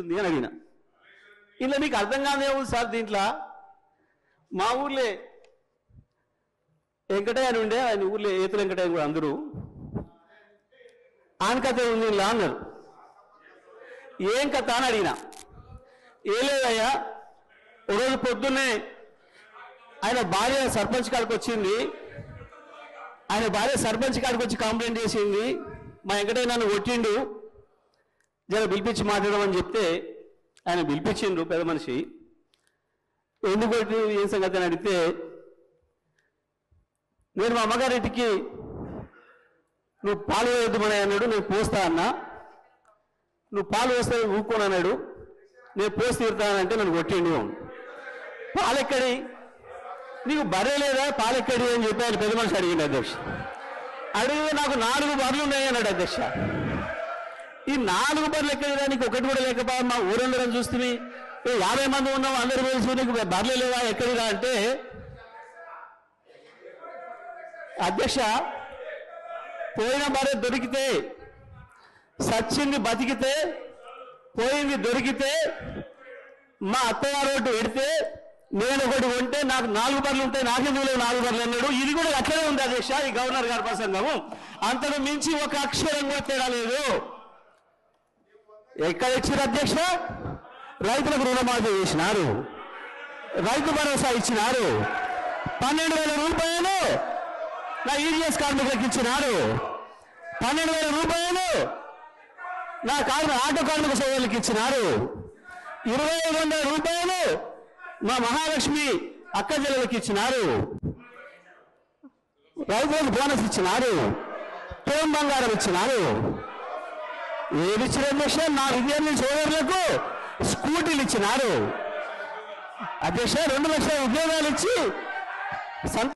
అని అడిగిన. ఇలా మీకు అర్థం కాదేమో సార్, దీంట్లో మా ఊర్లే వెంకటయ్య అని ఉండే, ఆయన ఊర్లో ఏతుల వెంకటయ్య కూడా అందరూ ఆయన కథ ఉంది ఇలా అన్నారు. ఏం కథ అని అడిగిన. ఏ లేదయ్యా, ఒకరోజు పొద్దున్నే ఆయన భార్య సర్పంచ్ కాడికి వచ్చింది. ఆయన భార్య సర్పంచ్ కాడికి వచ్చి కంప్లైంట్ చేసింది, మా వెంకటయ్య నన్ను కొట్టిండు, జర పిలిపించి మాట్లాడమని చెప్తే ఆయన పిలిపించిండ్రు పెద్ద మనిషి. ఎందుకు కొట్టి ఏం సంగతి అని అడిగితే, నేను మా అమ్మగారింటికి నువ్వు పాలు వేద్దామని అన్నాడు, నేను పోస్తా అన్నా. నువ్వు పాలు వేస్తే ఊరుకోను అన్నాడు, నేను పోసి తీరుతానంటే నన్ను కొట్టిండు. పాలెక్కడి, నీకు బర్రె లేదా పాలెక్కడి అని చెప్పి ఆయన పెద్ద మనిషి అడిగిండు అధ్యక్ష. అడిగితే నాకు 4 బర్రెలు ఉన్నాయి అన్నాడు అధ్యక్ష. ఈ 4 బర్రెలు ఎక్కడిదా, నీకు ఒకటి కూడా లేకపోయా, మా ఊరందరం చూస్తుంది 50 మంది ఉన్నాం, అందరూ తెలుసు, నీకు బర్రెలు లేవా ఎక్కడిదా అంటే, అధ్యక్ష పోయిన బర్రె దొరికితే, సచ్చింది బతికితే, పోయింది దొరికితే, మా అత్తగారు ఒకటి పెడితే నేను ఒకటి కొంటే నాకు 4 బర్రెలు ఉంటాయి, నాకెందుకు లేవు 4 బర్రెలు అన్నాడు. ఇది కూడా అట్లనే ఉంది అధ్యక్ష ఈ గవర్నర్ గారి ప్రసంగము. అంతకు మించి ఒక అక్షరం కూడా తేడా లేదు. ఎక్కడ ఇచ్చారు అధ్యక్ష? రైతులకు రుణమాఫీ చేసినారు, రైతు భరోసా ఇచ్చినారు, 12,000 రూపాయలు నా ఈడీఎస్ కార్మికులకు ఇచ్చినారు, 12,000 రూపాయలు నా ఆటో కార్మిక సోదరులకు ఇచ్చినారు, 2,500 రూపాయలు మా మహాలక్ష్మి అక్క చెల్లెలకు ఇచ్చినారు, రైతులకు బోనస్ ఇచ్చినారు, తోం బంగారం ఇచ్చినారు. ఏది ఇచ్చిన అధ్యక్ష? నా విద్యార్థి సోదరులకు స్కూటీలు ఇచ్చినారు అధ్యక్ష. 2 లక్షల ఉద్యోగాలు ఇచ్చి